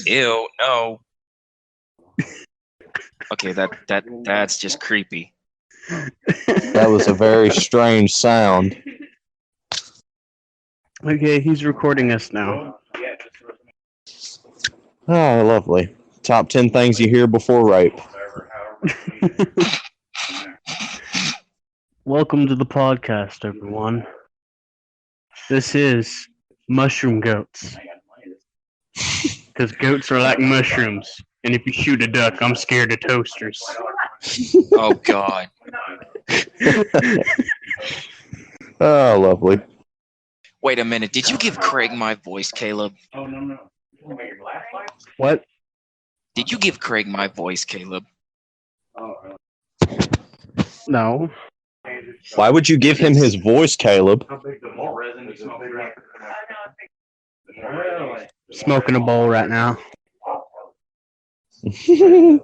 Ew, no. Okay, that's just creepy. That was a very strange sound. Okay, he's recording us now. Oh, lovely. Top 10 things you hear before rape. Welcome to the podcast, everyone. This is Mushroom Goats. Because goats are like mushrooms. And if you shoot a duck, I'm scared of toasters. Oh, God. Oh, lovely. Wait a minute. Did you give Craig my voice, Caleb? What? Did you give Craig my voice, Caleb? No. Why would you give him his voice, Caleb? Smoking a bowl right now. You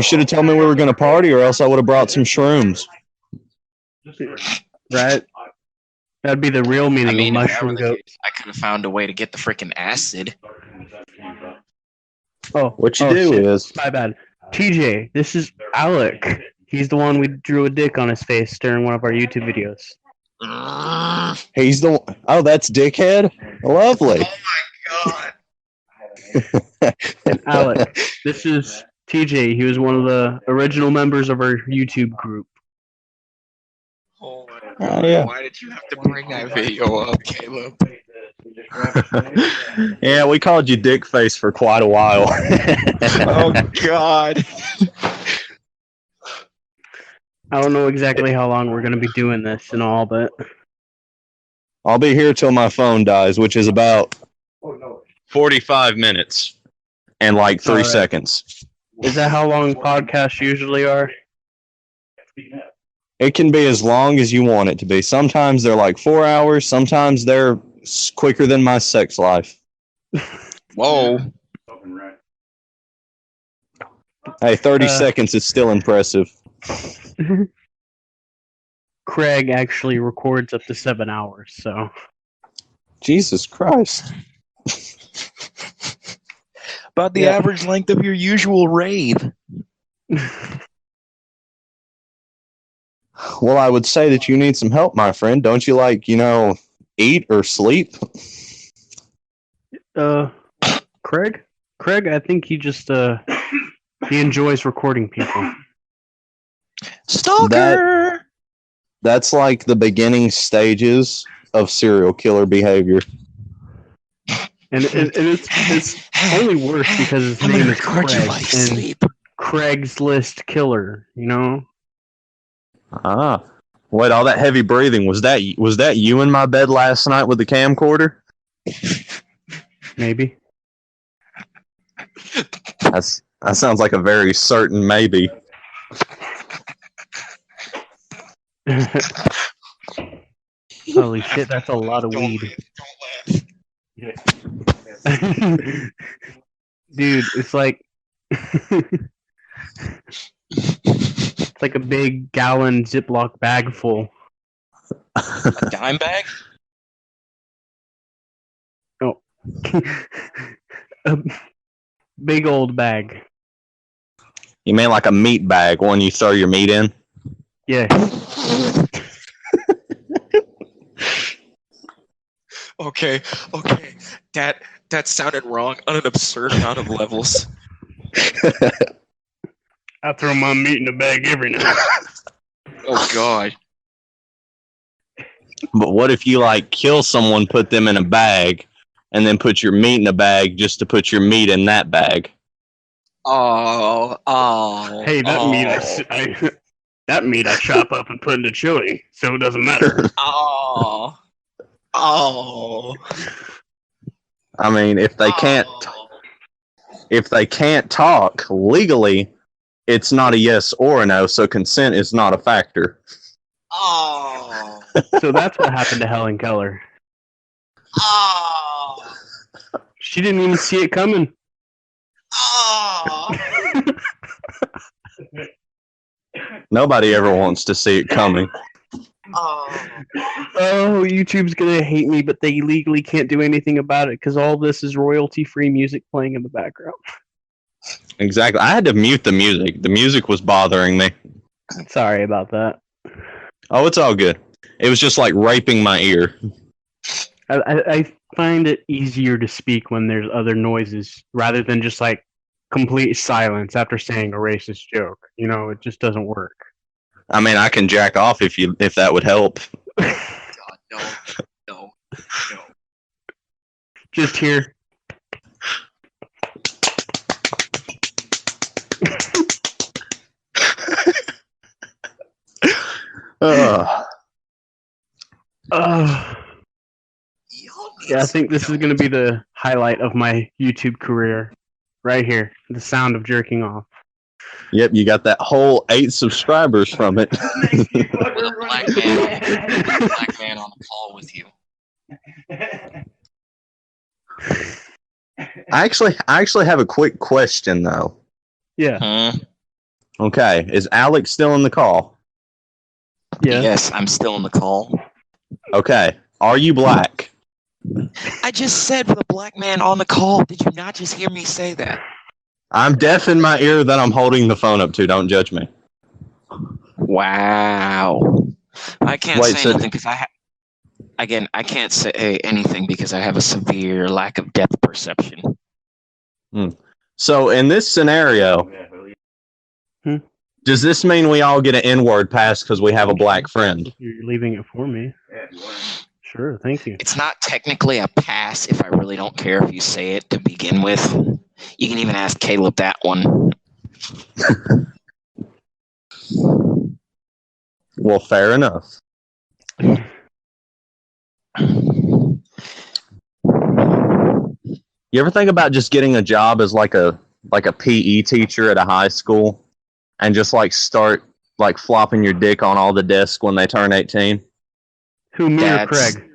should have told me we were going to party, or else I would have brought some shrooms. Right? That'd be the real meaning of if that were mushroom the goat. case, I could have found a way to get the freaking acid. Oh, What you oh, do shit. is, My bad. TJ, this is Alec. He's the one we drew a dick on his face during one of our YouTube videos. he's the one. Oh, that's Dickhead? Lovely. God. And Alec, this is TJ. He was one of the original members of our YouTube group. Oh my Oh, God. yeah. Why did you have to bring that video up, Caleb? Yeah, we called you Dickface for quite a while. Oh, God. I don't know exactly how long we're going to be doing this and all, but I'll be here till my phone dies, which is about 45 minutes and like 3 All right. seconds. is that how long podcasts usually are? It can be as long as you want it to be. Sometimes they're like 4 hours. Sometimes they're quicker than my sex life. Whoa. Hey, 30 seconds is still impressive. Craig actually records up to 7 hours, so Jesus Christ. About the Yeah. average length of your usual rave. Well, I would say that you need some help, my friend. Don't you eat or sleep? Craig? Craig, I think he just he enjoys recording people. Stalker! That's like the beginning stages of serial killer behavior. And it's only worse because his I'm name gonna is record you Craig, while you and sleep. Craigslist Killer, you know? Ah. Wait, all that heavy breathing, was that you in my bed last night with the camcorder? Maybe. That sounds like a very certain maybe. Holy shit, that's a lot of weed. Dude, it's like it's like a big gallon Ziploc bag full. A dime bag? A big old bag. You mean like a meat bag, one you throw your meat in? Yeah. Okay. That sounded wrong on an absurd amount of levels. I throw my meat in a bag every night. Oh, God. But what if you kill someone, put them in a bag, and then put your meat in a bag just to put your meat in that bag? Oh. Hey, that meat I chop up and put into chili, so it doesn't matter. Oh. I mean, if they can't talk legally, it's not a yes or a no, so consent is not a factor. Oh. So that's what happened to Helen Keller. Oh. She didn't even see it coming. Oh. Nobody ever wants to see it coming. Oh, YouTube's gonna hate me, but they legally can't do anything about it because all this is royalty-free music playing in the background. Exactly. I had to mute the music. The music was bothering me. Sorry about that. Oh, it's all good. It was just like raping my ear. I find it easier to speak when there's other noises rather than just like complete silence after saying a racist joke. You know, it just doesn't work. I mean, I can jack off if that would help. God, no. Just here. Ugh. Yeah, I think this is going to be the highlight of my YouTube career. Right here. The sound of jerking off. Yep, you got that whole 8 subscribers from it. With a black man on the call with you. I actually have a quick question though. Yeah. Okay, is Alex still in the call? Yeah. Yes, I'm still on the call. Okay, are you black? I just said with a black man on the call. Did you not just hear me say that? I'm deaf in my ear that I'm holding the phone up to. Don't judge me. Wow. I can't Wait, say so- anything because I can't say anything because I have a severe lack of depth perception. So in this scenario, does this mean we all get an N-word pass because we have a black friend? You're leaving it for me. Sure, thank you. It's not technically a pass if I really don't care if you say it to begin with. You can even ask Caleb that one. Well, fair enough. You ever think about just getting a job as like a PE teacher at a high school and just like start like flopping your dick on all the desks when they turn 18? Who, me or That's- Craig? No.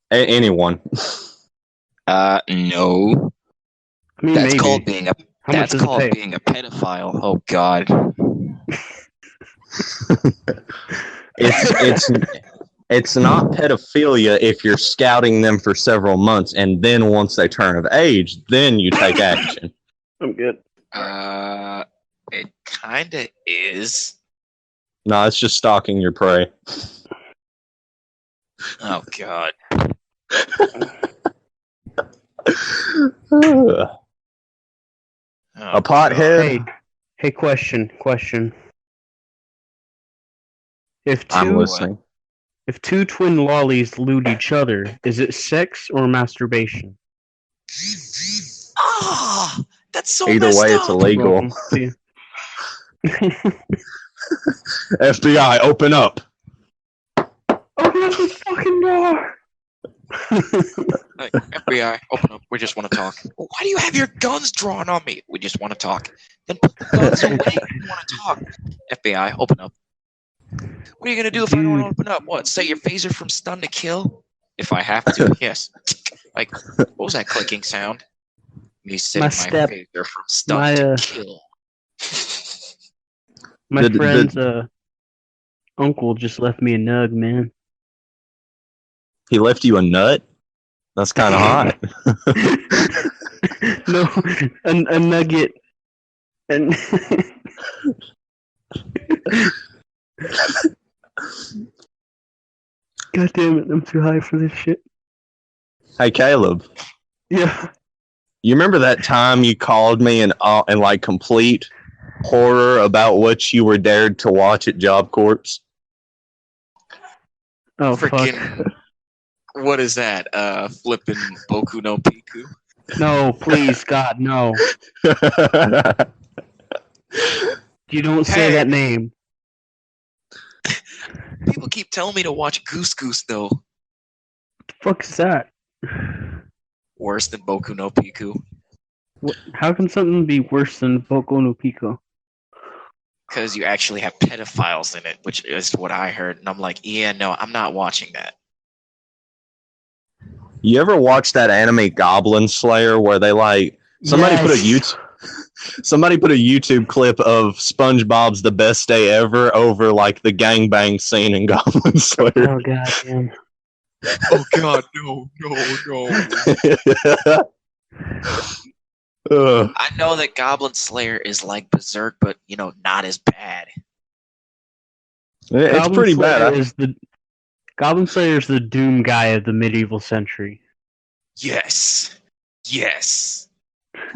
I Anyone. mean, That's maybe. called being a How much that's does it called pay? being a pedophile. Oh God. It's not pedophilia if you're scouting them for several months and then once they turn of age, then you take action. I'm good. It kinda is. No, it's just stalking your prey. Oh God. A Oh, pothead. Hey, question. If I'm two listening. if two twin lollies lewd each other, is it sex or masturbation? Ah, that's so Either messed way, it's up. illegal. Welcome. See ya. FBI, open up. Open up this fucking door! Hey, FBI, open up. We just want to talk. Why do you have your guns drawn on me? We just want to talk. Then put the guns away if you want to talk. FBI, open up. What are you going to do if I don't Dude. open up? What, set your phaser from stun to kill? If I have to, yes. Like, what was that clicking sound? Me setting my step- phaser from stun my, to kill. My The- friend's uncle just left me a nug, man. He left you a nut? That's kind of hot. No, a nugget. And God damn it, I'm too high for this shit. Hey, Caleb, Yeah. you remember that time you called me in like complete horror about what you were dared to watch at Job Corps? Oh, fuck. Freaking, what is that? Flipping Boku no Piku? No, please, God, no. You don't say Hey. that name. People keep telling me to watch Goose Goose, though. The fuck is that? Worse than Boku no Piku. How can something be worse than Boku no Pico? Because you actually have pedophiles in it, which is what I heard. And I'm like, yeah, no, I'm not watching that. You ever watch that anime Goblin Slayer where they like somebody put a Yes. Somebody put a YouTube clip of SpongeBob's The Best Day Ever over like the gangbang scene in Goblin Slayer. Oh god damn. Oh God, no. I know that Goblin Slayer is like Berserk, but not as bad. It's Goblin pretty Slayer bad. Goblin Slayer is the Doom guy of the medieval century. Yes.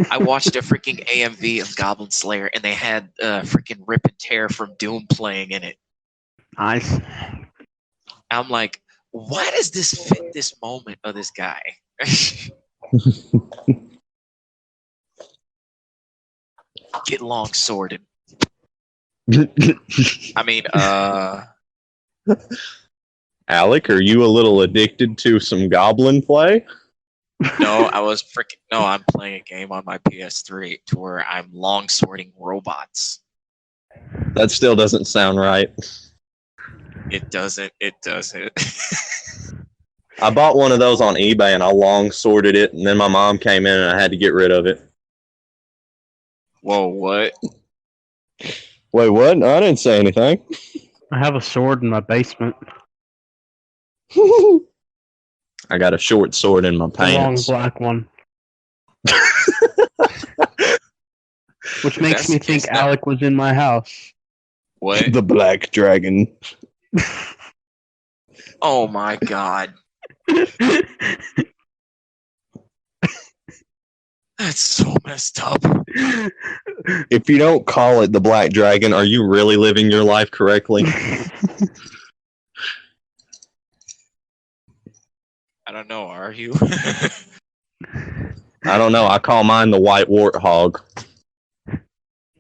I watched a freaking AMV of Goblin Slayer, and they had freaking Rip and Tear from Doom playing in it. Nice. I'm like, why does this fit this moment of this guy? Get long sworded. I mean, Alec, are you a little addicted to some goblin play? no, I'm playing a game on my PS3 to where I'm long sorting robots. That still doesn't sound right. It doesn't. I bought one of those on eBay and I long sorted it, and then my mom came in and I had to get rid of it. Whoa, what? Wait, what? No, I didn't say anything. I have a sword in my basement. I got a short sword in my A long pants. black one. Which makes That's- me think it's not- Alec was in my house. What? The Black Dragon. Oh my God. That's so messed up. If you don't call it the Black Dragon, are you really living your life correctly? I don't know, are you? I don't know. I call mine the White Warthog.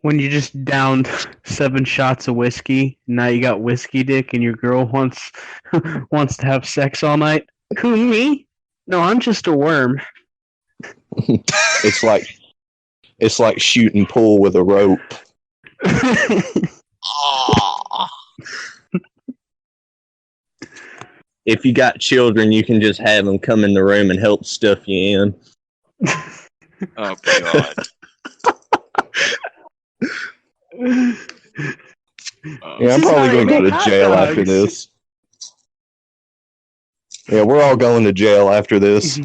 When you just downed 7 shots of whiskey, now you got whiskey dick, and your girl wants to have sex all night. Who, me? No, I'm just a worm. It's like shooting pool with a rope. Aw. If you got children, you can just have them come in the room and help stuff you in. Oh God. Yeah, I'm This is probably how going to they go make to hot jail dogs. after this. Yeah, we're all going to jail after this.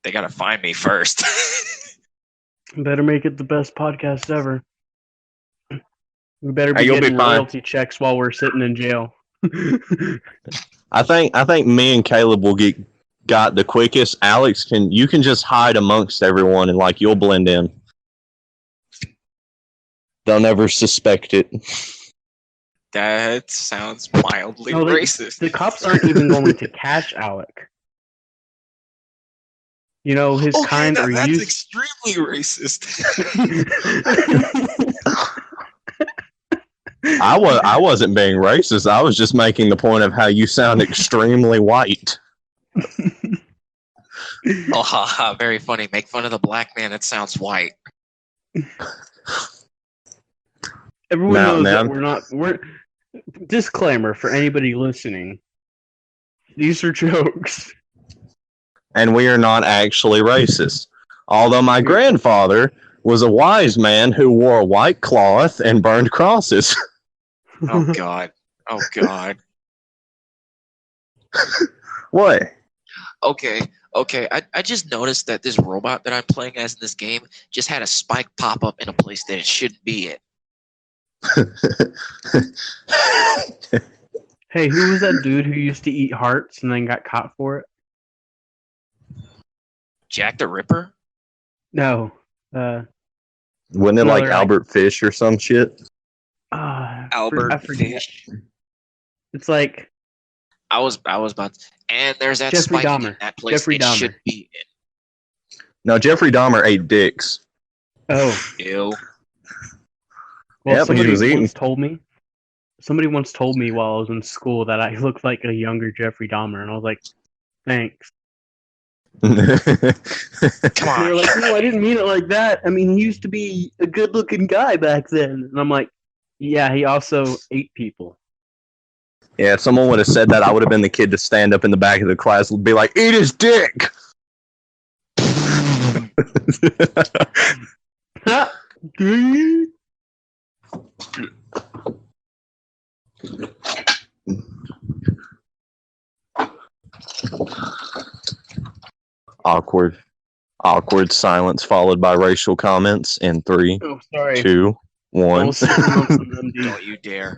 They gotta find me first. Better make it the best podcast ever. We better be Hey, you'll be getting fine. royalty checks while we're sitting in jail. I think me and Caleb will got the quickest. Alex you can just hide amongst everyone and like you'll blend in. They'll never suspect it. That sounds mildly No, racist. The cops aren't even going to catch Alec. You know, his Okay, kind now are that's used. extremely racist. I wasn't being racist. I was just making the point of how you sound extremely white. Oh, haha, very funny. Make fun of the black man that sounds white. Everyone Nah, knows man. that we're disclaimer for anybody listening. These are jokes. And we are not actually racist. Although my grandfather was a wise man who wore white cloth and burned crosses. Oh God. Oh God. What? Okay. I just noticed that this robot that I'm playing as in this game just had a spike pop up in a place that it shouldn't be in. Hey, who was that dude who used to eat hearts and then got caught for it? Jack the Ripper? No. Wasn't it No, like they're like- Albert Fish or some shit? Albert I forget. Fish. It's like I was about to, and there's that Jeffrey spike Dahmer. in that place Jeffrey it Dahmer. should be No, Jeffrey Dahmer ate dicks. oh. in. Ew. Well, Yep, he was eating. Somebody once told me while I was in school that I looked like a younger Jeffrey Dahmer, and I was like, thanks. Come And on. they were like, no, I didn't mean it like that. I mean, he used to be a good-looking guy back then. And I'm like, yeah, he also ate people. Yeah, if someone would have said that, I would have been the kid to stand up in the back of the class and be like, eat his dick! Awkward silence followed by racial comments in 3, Oh, sorry. 2, 1. Well, 6 months on MD. Don't you dare.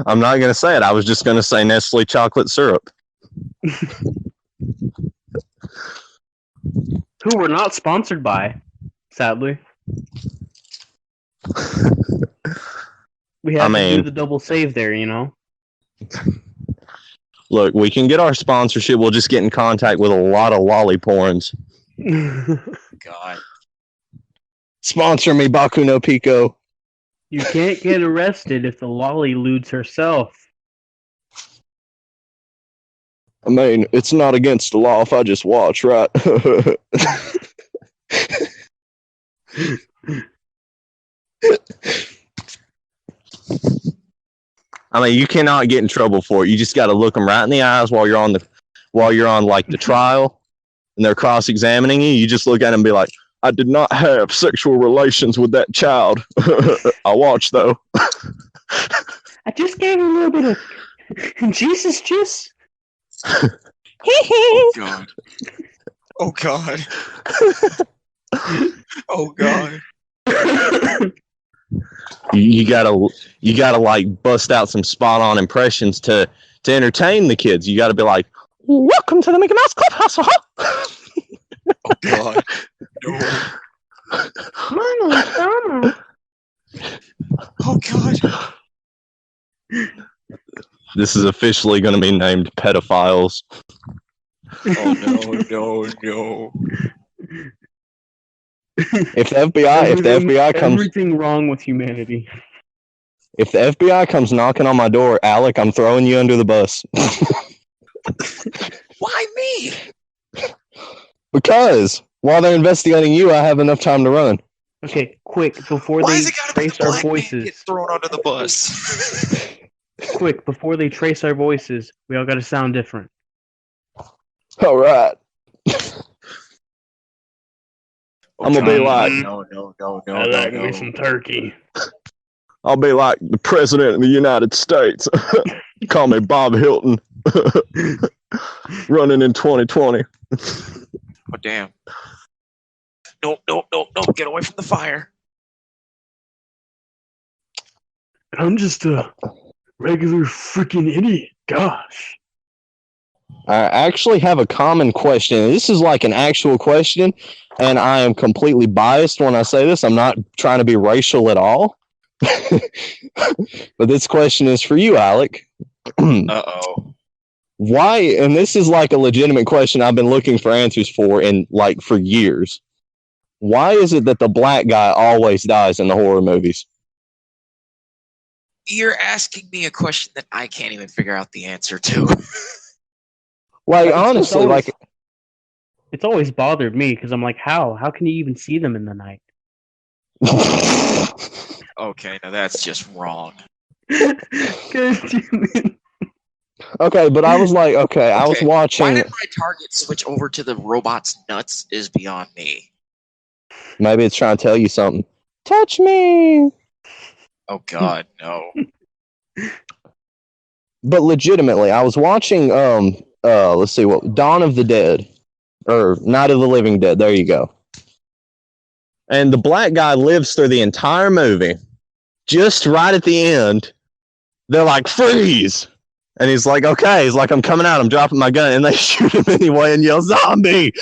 I'm not gonna say it. I was just gonna say Nestle chocolate syrup. Who we're not sponsored by, sadly. We have to do the double save there, you know? Look, we can get our sponsorship. We'll just get in contact with a lot of lolly porns. God. Sponsor me, Baku no Pico. You can't get arrested if the lolly lewds herself. I mean, it's not against the law if I just watch, right? I mean, you cannot get in trouble for it. You just got to look them right in the eyes while you're on like the trial, and they're cross-examining you. You just look at them and be like, "I did not have sexual relations with that child. I watched though." I just gave her a little bit of Jesus juice. Oh God. Oh God. Oh God. You gotta like bust out some spot on impressions to entertain the kids. You gotta be like, "Welcome to the Mickey Mouse Clubhouse." Oh God. No. Mama. Oh God. This is officially going to be named Pedophiles. Oh no. If the FBI comes, everything wrong with humanity. if the FBI comes knocking on my door, Alec, I'm throwing you under the bus. Why me? Because while they're investigating you, I have enough time to run. Okay, quick, before Why they is it gotta be trace the our black man voices. get thrown under the bus? Quick, before they trace our voices, we all gotta sound different. All right. I'm gonna be like, no. I like me some turkey. I'll be like the president of the United States. Call me Bob Hilton. Running in 2020. Oh damn. No. Get away from the fire. I'm just a regular freaking idiot. Gosh. I actually have a common question. This is like an actual question, and I am completely biased when I say this. I'm not trying to be racial at all. But this question is for you, Alec. Uh-oh. Why, and this is like a legitimate question I've been looking for answers for years. Why is it that the black guy always dies in the horror movies? You're asking me a question that I can't even figure out the answer to. Like, honestly, it's always bothered me because I'm like, how? How can you even see them in the night? Okay, now that's just wrong. Okay, but I was like, I was watching. Why did my target switch over to the robot's nuts is beyond me. Maybe it's trying to tell you something. Touch me. Oh God, no. But legitimately, I was watching let's see what Dawn of the Dead or Night of the Living Dead. There you go. And the black guy lives through the entire movie. Just right at the end, they're like, "Freeze!" And he's like, "Okay." He's like, "I'm coming out. I'm dropping my gun," and they shoot him anyway and yell, "Zombie!"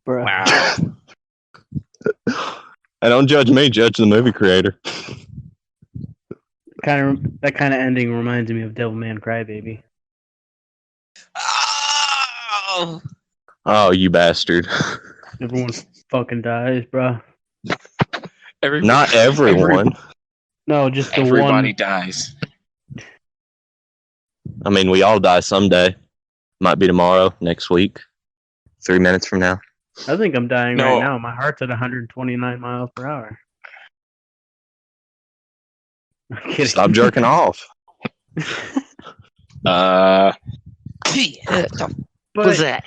Wow. And don't judge me, judge the movie creator. That kind of ending reminds me of Devilman Crybaby. Oh, Oh, you bastard. Everyone fucking dies, bro. Not everyone. No, just the everybody one. dies. I mean, we all die someday. Might be tomorrow, next week, 3 minutes from now. I think I'm dying No. right now. My heart's at 129 miles per hour. I'm kidding. Stop jerking off. What was But that?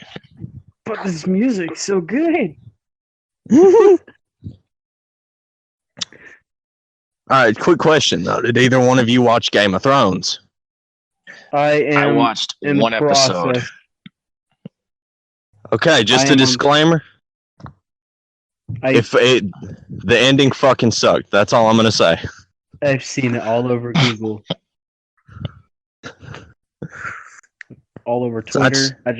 But this music's so good. All right, quick question though. Did either one of you watch Game of Thrones? I watched in one the episode. process. Okay, just a disclaimer. The ending fucking sucked. That's all I'm gonna say. I've seen it all over Google, all over Twitter. I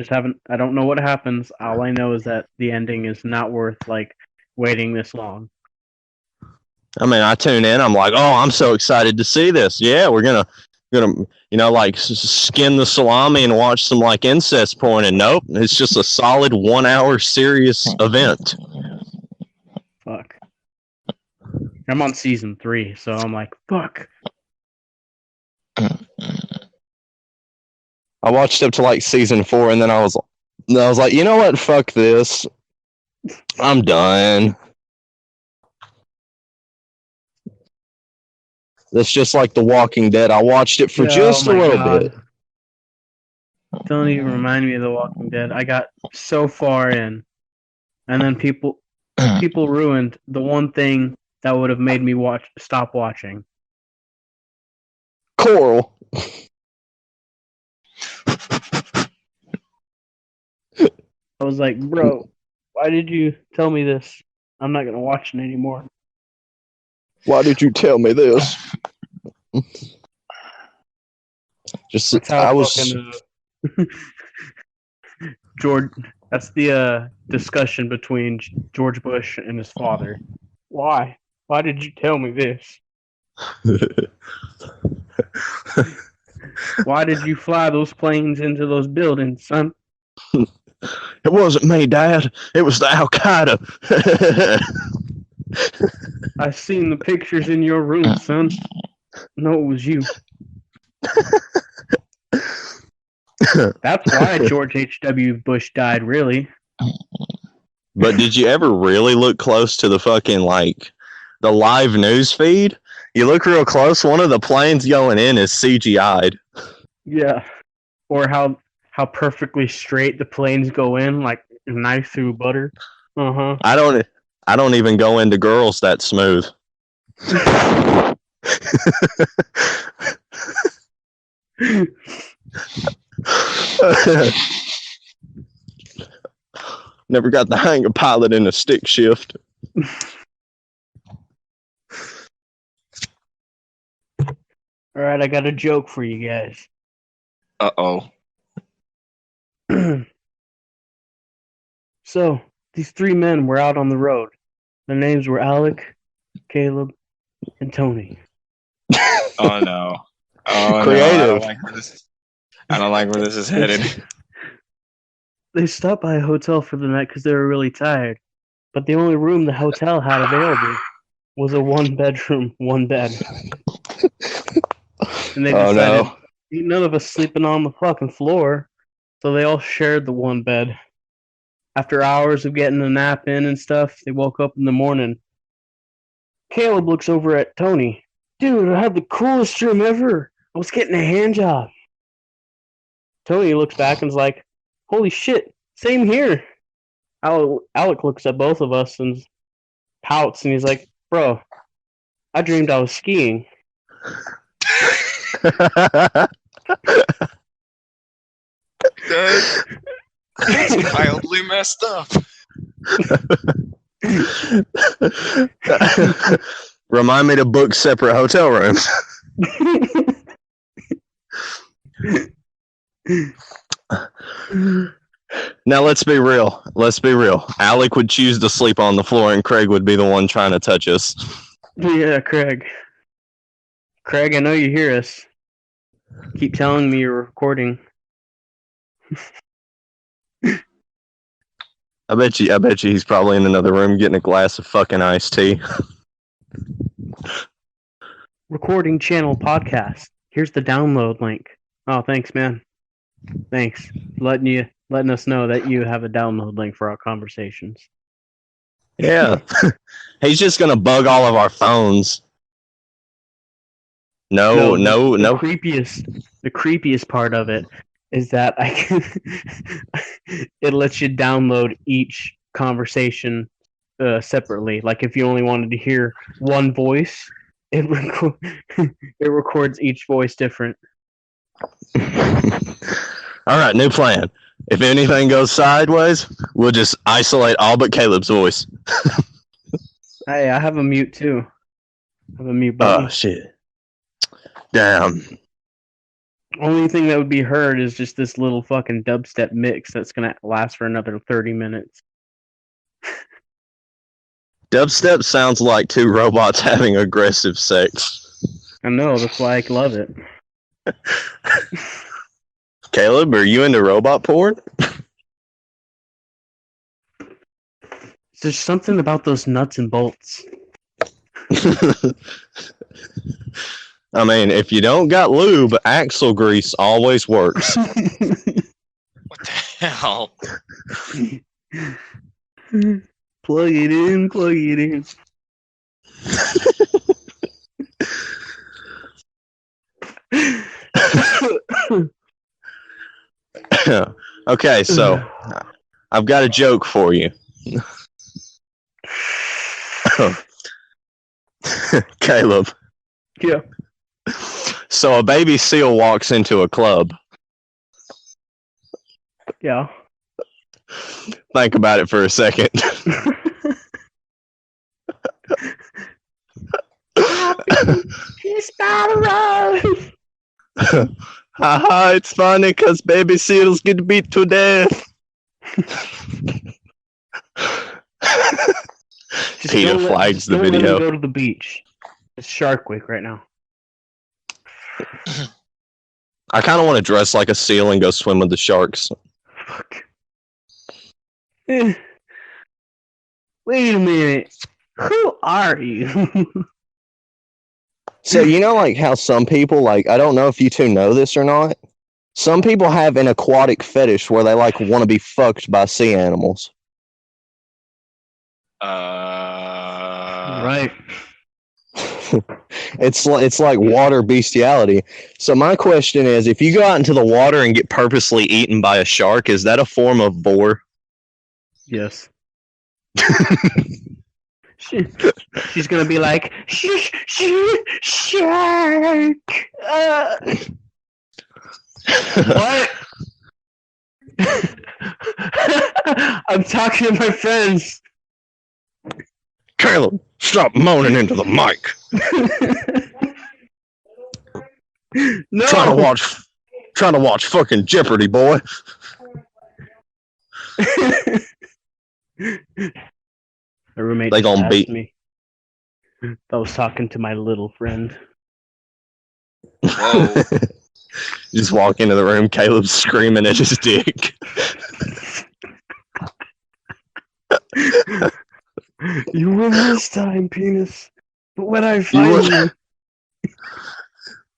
don't know what happens. All I know is that the ending is not worth like waiting this long. I mean, I tune in. I'm like, oh, I'm so excited to see this. Yeah, we're gonna like skin the salami and watch some like incest porn. And nope, it's just a solid 1 hour serious event. Fuck. I'm on season 3, so I'm like, fuck. I watched up to like season 4, and then I was like, you know what? Fuck this. I'm done. That's just like The Walking Dead. I watched it for just a little bit. Don't even remind me of The Walking Dead. I got so far in, and then people ruined the one thing that would have made me stop watching. Coral. I was like, bro, why did you tell me this? I'm not gonna watch it anymore. Why did you tell me this? Just I was George. That's the discussion between George Bush and his father. Why? Why did you tell me this? Why did you fly those planes into those buildings, son? It wasn't me, Dad. It was the Al Qaeda. I seen the pictures in your room, son. No, it was you. That's why George H.W. Bush died, really. But did you ever really look close to the fucking, like, the live news feed? You look real close, one of the planes going in is CGI'd. Yeah. Or how perfectly straight the planes go in, like a knife through butter. Uh-huh. I don't even go into girls that smooth. Never got the hang of piloting a stick shift. All right, I got a joke for you guys. Uh-oh. So, these 3 men were out on the road. Their names were Alec, Caleb, and Tony. Oh, no. Oh, Creative. No, I don't like where this is headed. They stopped by a hotel for the night because they were really tired. But the only room the hotel had available was a 1-bedroom, 1 bed. And they decided, none of us sleeping on the fucking floor. So they all shared the 1 bed. After hours of getting a nap in and stuff, they woke up in the morning. Caleb looks over at Tony. Dude, I had the coolest room ever. I was getting a hand job. Tony looks back and's like, holy shit, same here. Alec looks at both of us and pouts, and he's like, bro, I dreamed I was skiing. That's mildly messed up. Remind me to book separate hotel rooms. Now let's be real. Alec would choose to sleep on the floor, and Craig would be the one trying to touch us. Yeah, Craig. Craig, I know you hear us. Keep telling me you're recording. I bet you he's probably in another room getting a glass of fucking iced tea. Recording channel podcast. Here's the download link. Oh, thanks, man. Thanks. Letting us know that you have a download link for our conversations. Yeah. He's just gonna bug all of our phones. No. The creepiest part of it is that it lets you download each conversation separately. Like if you only wanted to hear one voice, it records each voice different. All right, new plan. If anything goes sideways, we'll just isolate all but Caleb's voice. Hey, I have a mute too. I have a mute button. Oh shit! Damn. Only thing that would be heard is just this little fucking dubstep mix that's gonna last for another 30 minutes. Dubstep sounds like two robots having aggressive sex. I know, that's why I love it. Caleb, are you into robot porn? There's something about those nuts and bolts. I mean, if you don't got lube, axle grease always works. What the hell? Plug it in, plug it in. Okay, so I've got a joke for you. Caleb. Yeah. So a baby seal walks into a club. Yeah. Think about it for a second. He's about to run. Haha, it's funny because baby seals get beat to death. Peter flags the don't let him video. go to the beach. It's Shark Week right now. I kind of want to dress like a seal and go swim with the sharks. Fuck. Eh. Wait a minute. Who are you? So, you know, like how some people, like, I don't know if you two know this or not. Some people have an aquatic fetish where they, like, want to be fucked by sea animals. Right. It's like water bestiality. So my question is, if you go out into the water and get purposely eaten by a shark, is that a form of vor? Yes. She's gonna be like, shark. What? I'm talking to my friends. Caleb, stop moaning into the mic. No. Trying to watch fucking Jeopardy, boy. My roommate They just gonna asked beat me. I was talking to my little friend. Whoa. Just walk into the room, Caleb's screaming at his dick. You win this time, penis. But when I find won. you,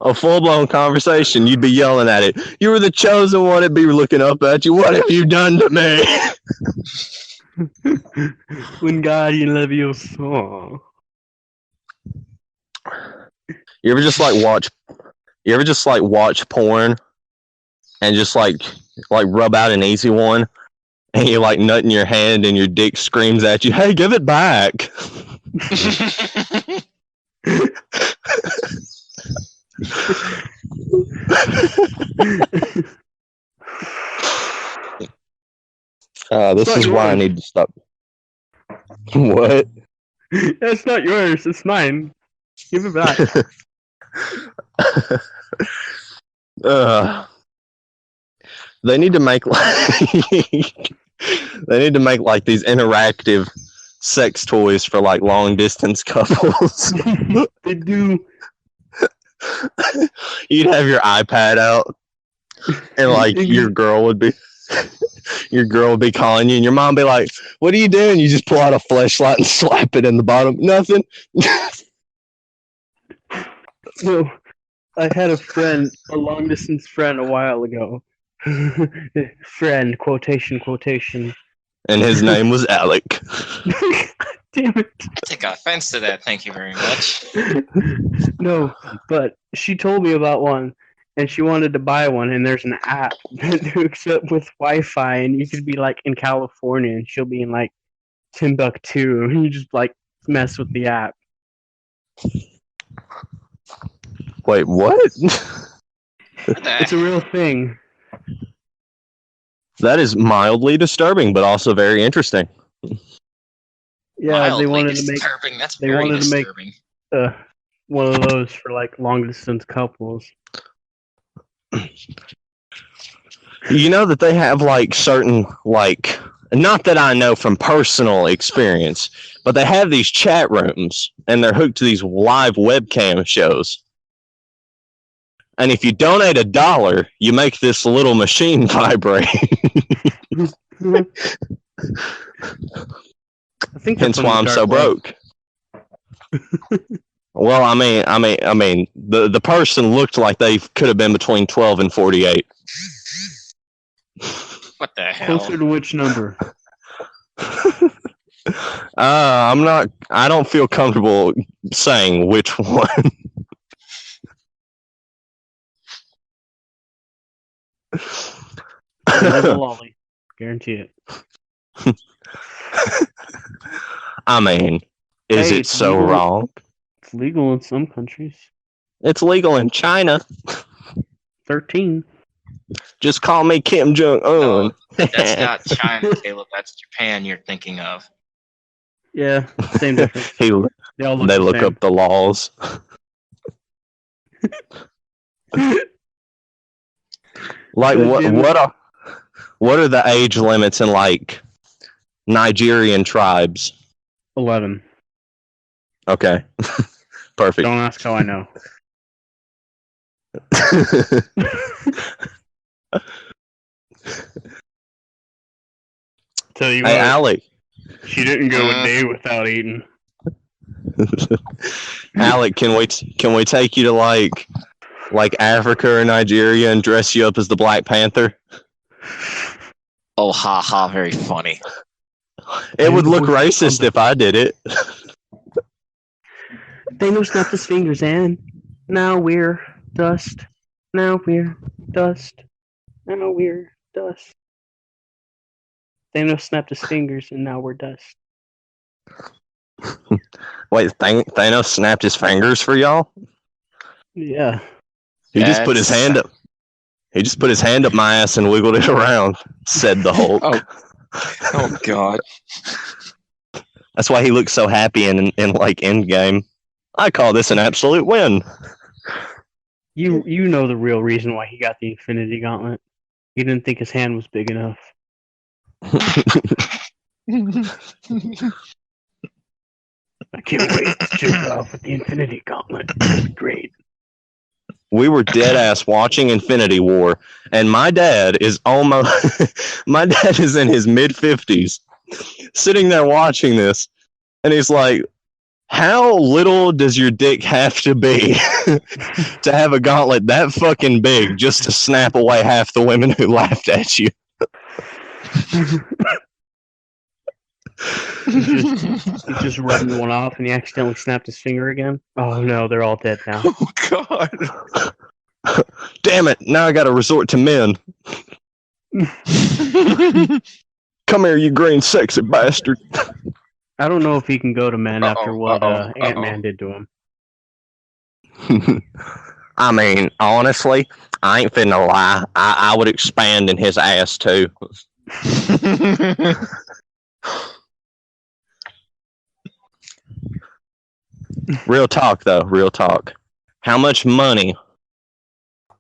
A full-blown conversation, you'd be yelling at it. You were the chosen one, it'd be looking up at you. What have you done to me? when God you love you so. You ever just watch porn and just like rub out an easy one and you like nut in your hand and your dick screams at you, hey, give it back. This is why I need to stop. What? That's not yours, it's mine. Give it back. They need to make like these interactive sex toys for like long distance couples. They do. You'd have your iPad out and like your girl would be calling you and your mom be like, what are you doing? You just pull out a fleshlight and slap it in the bottom. Nothing. So I had a friend, a long distance friend a while ago. Friend, quotation. And his name was Alec. Damn it. I take offense to that. Thank you very much. No, but she told me about one, and she wanted to buy one, and there's an app that hooks up with Wi-Fi, and you could be like in California, and she'll be in like Timbuktu, and you just like mess with the app. Wait, what? What the It's a real thing. That is mildly disturbing, but also very interesting. Yeah, mildly they wanted to make disturbing. That's they very wanted to make- disturbing. one of those for like long distance couples. You know that they have like certain, like, not that I know from personal experience, but they have these chat rooms and they're hooked to these live webcam shows. And if you donate $1, you make this little machine vibrate. I think Hence that's why on I'm the so dark web. broke. Well, I mean, the person looked like they could have been between 12 and 48. What the hell? Closer to which number? I don't feel comfortable saying which one. There's a lolly. Guarantee it. I mean, is Hey, it it's so legal. wrong? It's legal in some countries. It's legal in China. 13. Just call me Kim Jong Un. That's not China, Caleb. That's Japan you're thinking of. Yeah, same difference. He, They all look they the look same. up the laws. Like what are the age limits in like Nigerian tribes? 11. Okay. Perfect. Don't ask how I know. Tell you Hey, what, Alec. she didn't go a day without eating. Alec, can we take you to like Africa or Nigeria and dress you up as the Black Panther? Oh, ha ha! Very funny. It would look racist if I did it. Thanos snapped his fingers, and now we're dust. Now we're dust. Now we're dust. Thanos snapped his fingers, and now we're dust. Wait, Thanos snapped his fingers for y'all? Yeah. He just put his That's- hand up. He just put his hand up my ass and wiggled it around, said the Hulk. Oh God! That's why he looks so happy in like Endgame. I call this an absolute win. You know the real reason why he got the Infinity Gauntlet. He didn't think his hand was big enough. I can't wait to jerk off with the Infinity Gauntlet. It's great. We were dead ass watching Infinity War, and my dad is my dad is in his mid-50s, sitting there watching this, and he's like, how little does your dick have to be to have a gauntlet that fucking big just to snap away half the women who laughed at you? He just rubbed one off and he accidentally snapped his finger again. Oh no, they're all dead now. Oh God! Damn it, now I gotta resort to men. Come here, you green sexy bastard. I don't know if he can go to men after what uh-oh. Ant-Man did to him. I mean, honestly, I ain't finna lie. I would expand in his ass too. Real talk, though. Real talk. How much money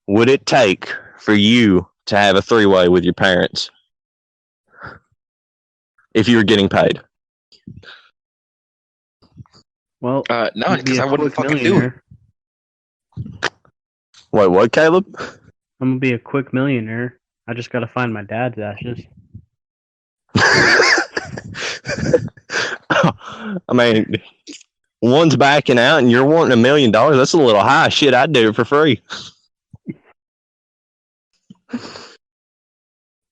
would it take for you to have a three-way with your parents if you were getting paid? Well, No, I'm gonna be because a I wouldn't quick fucking do it. millionaire. Wait, what, Caleb? I'm gonna be a quick millionaire. I just gotta find my dad's ashes. I mean, one's backing out and you're wanting $1 million. That's a little high. Shit, I'd do it for free.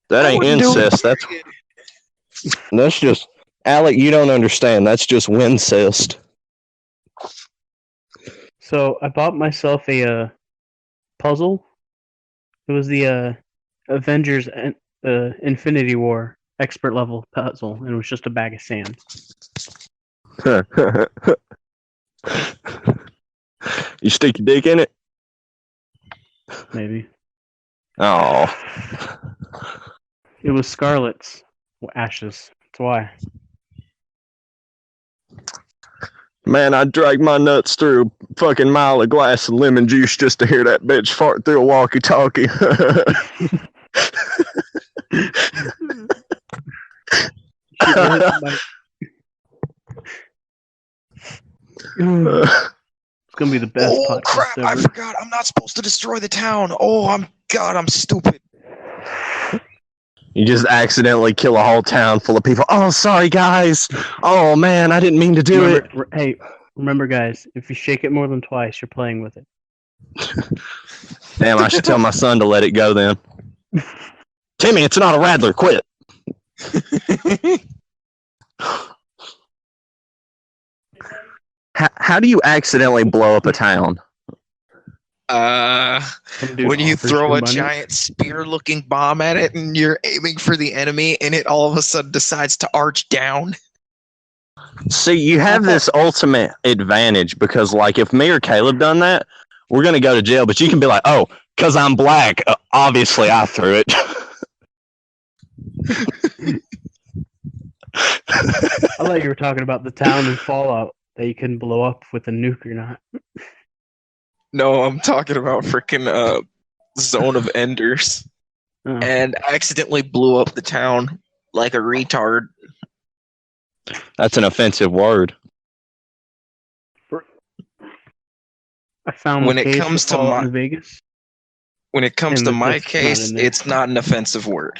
That ain't incest. That's just Alec. You don't understand. That's just wincest. So I bought myself a puzzle It was the Avengers Infinity War expert level puzzle, and it was just a bag of sand. You stick your dick in it? Maybe. Oh. It was Scarlet's ashes. That's why. Man, I dragged my nuts through a fucking mile of glass of lemon juice just to hear that bitch fart through a walkie-talkie. It's gonna be the best Oh podcast crap! ever. I forgot. I'm not supposed to destroy the town. Oh, I'm stupid. You just accidentally kill a whole town full of people. Oh, sorry, guys. Oh, man, I didn't mean to do it. Hey, remember, guys, if you shake it more than twice, you're playing with it. Damn, I should tell my son to let it go then. Timmy, it's not a rattler. Quit. How do you accidentally blow up a town? When you throw a giant spear-looking bomb at it and you're aiming for the enemy and it all of a sudden decides to arch down. See, you have this ultimate advantage because, like, if me or Caleb done that, we're going to go to jail. But you can be like, oh, because I'm black, obviously I threw it. I thought you were talking about the town in Fallout that you couldn't blow up with a nuke or not. No, I'm talking about freaking Zone of Enders. Oh. And accidentally blew up the town like a retard. That's an offensive word. I found When the it case comes for to Fallout my- in Vegas. When it comes And to that's my not case, in there. it's not an offensive word.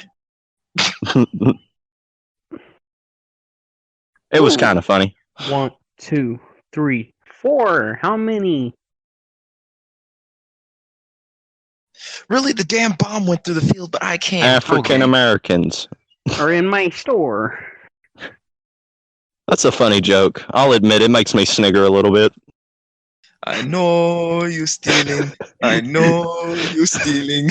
It was Ooh. kind of funny. 1, 2, 3, 4. How many? Really, the damn bomb went through the field, but I can't. African Americans. Are in my store. That's a funny joke. I'll admit it makes me snigger a little bit. I know you stealing. I know you stealing.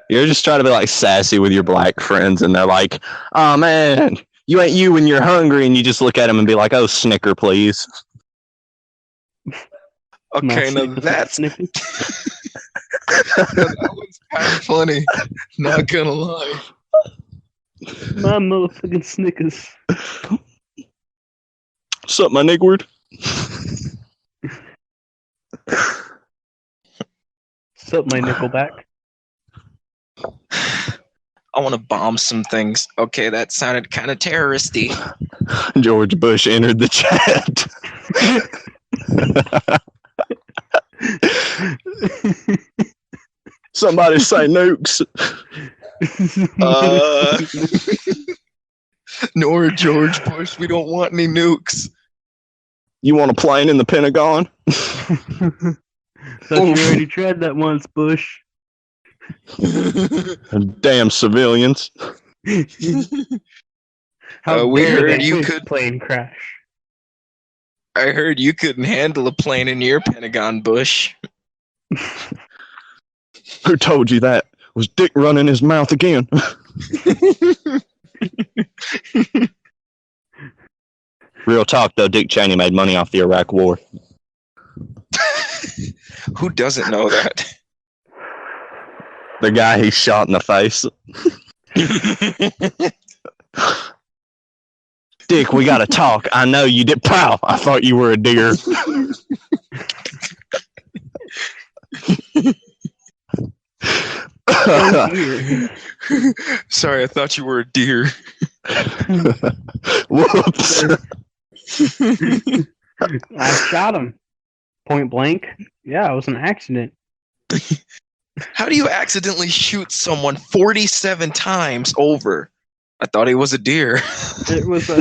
You're just trying to be like sassy with your black friends, and they're like, "Oh man, you ain't you when you're hungry," and you just look at them and be like, "Oh, snicker, please." Okay, now that's that was kind of funny. Not gonna lie. My motherfucking Snickers. What's up, my nigward? What's up, my Nickelback? I want to bomb some things. Okay, that sounded kind of terroristy. George Bush entered the chat. Somebody say nukes. Nor George Bush. We don't want any nukes. You want a plane in the Pentagon? Thought you already tried that once, Bush. Damn civilians. How we dare heard that you Bush could- plane crash. I heard you couldn't handle a plane in your Pentagon, Bush. Who told you that? Was Dick running his mouth again? Real talk, though, Dick Cheney made money off the Iraq War. Who doesn't know that? The guy he shot in the face. Dick, we gotta talk. I know you did. Pow! I thought you were a deer. Oh, dear. Sorry, I thought you were a deer. Whoops. I shot him. Point blank. Yeah, it was an accident. How do you accidentally shoot someone 47 times over? I thought he was a deer. It was a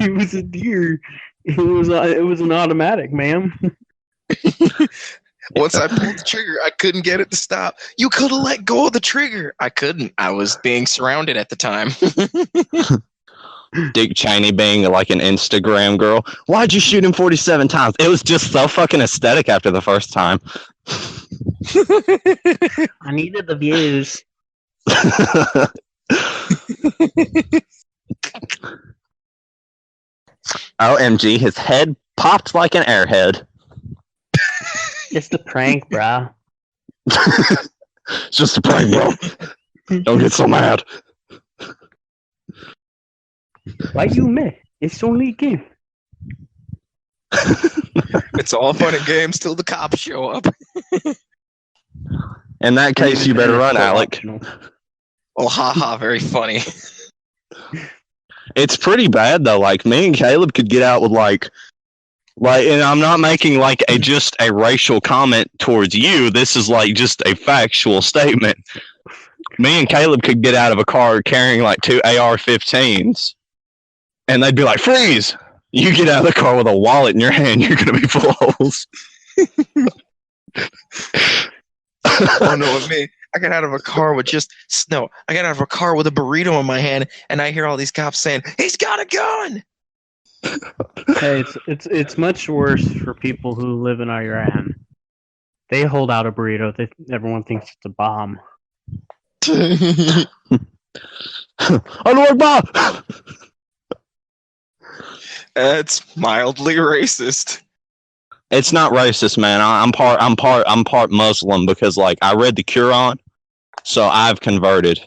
it was a deer. It was an automatic, ma'am. Once I pulled the trigger, I couldn't get it to stop. You could have let go of the trigger. I couldn't. I was being surrounded at the time. Dick Cheney being like an Instagram girl. Why'd you shoot him 47 times? It was just so fucking aesthetic after the first time. I needed the views. OMG, his head popped like an airhead. Just a prank, bruh. It's just a prank, bro. Don't get so mad. Why you mad? It's only a game. It's all fun and games till the cops show up. In that case, you better run, Alec. Oh, haha, very funny. It's pretty bad though. Like me and Caleb could get out with like, and I'm not making like just a racial comment towards you. This is like just a factual statement. Me and Caleb could get out of a car carrying like 2 AR-15s, and they'd be like, "Freeze!" You get out of the car with a wallet in your hand, you're gonna be full of holes. Oh no, with me, I got out of a car with just snow. I got out of a car with a burrito in my hand, and I hear all these cops saying, "He's got a gun!" Hey, it's much worse for people who live in Iran. They hold out a burrito. Everyone thinks it's a bomb. Allahu Akbar! That's mildly racist. It's not racist, man. I'm part Muslim because like I read the Quran, so I've converted.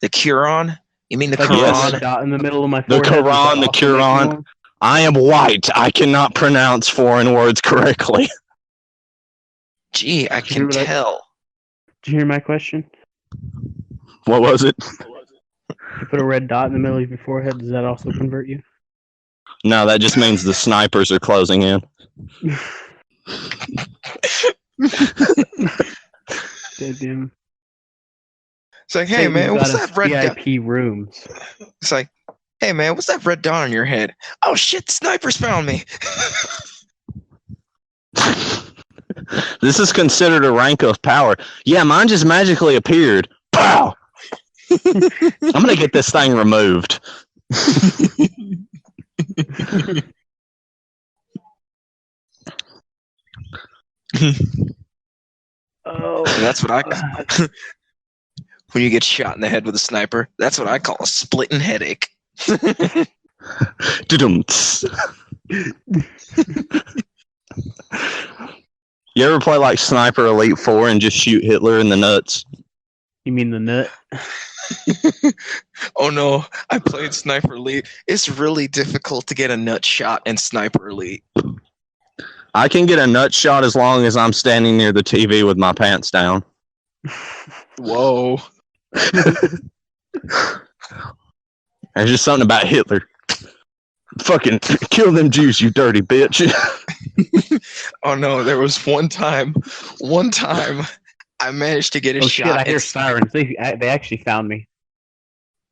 The Quran? You mean the Like Quran? a dot in the middle of my The forehead. Quran, the Quran. I am white. I cannot pronounce foreign words correctly. Gee, I can tell. Did you hear my question? What was it? You put a red dot in the middle of your forehead. Does that also convert you? No, that just means the snipers are closing in. Damn. It's like, hey man, what's that red dot? VIP rooms. It's like, hey man, what's that red dot on your head? Oh shit, the snipers found me. This is considered a rank of power. Yeah, mine just magically appeared. Pow! I'm gonna get this thing removed. Oh, That's what I call when you get shot in the head with a sniper. That's what I call a splitting headache. Du-dum-ts. You ever play like Sniper Elite 4 and just shoot Hitler in the nuts? You mean the nut? Oh no, I played Sniper Elite. It's really difficult to get a nut shot in Sniper Elite. I can get a nut shot as long as I'm standing near the TV with my pants down. Whoa. There's just something about Hitler. Fucking kill them Jews, you dirty bitch. Oh no, there was one time I managed to get a Oh shot. shit! I hear sirens. They actually found me.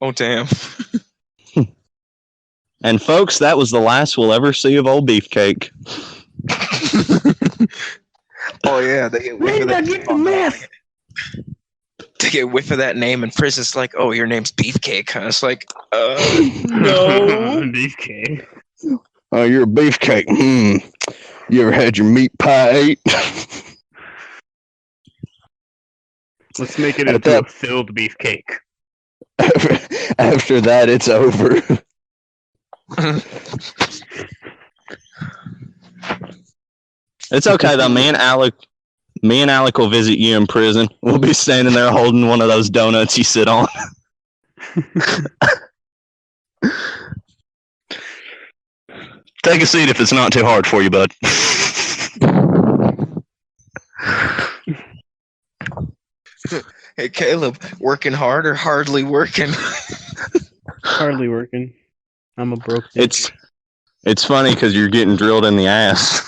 Oh damn. And folks, that was the last we'll ever see of old Beefcake. Oh yeah, they get whiff of that. Get the meth. They get whiff of that name in prison. It's like, oh, your name's Beefcake, huh? It's like, no. Beefcake. Oh, you're a beefcake. You ever had your meat pie ate? Let's make it At into that- a filled beefcake. After that, it's over. It's okay though. Me and Alec will visit you in prison. We'll be standing there holding one of those donuts you sit on. Take a seat if it's not too hard for you, bud. Hey Caleb, working hard or hardly working? Hardly working. I'm a broke bitch. It's funny because you're getting drilled in the ass.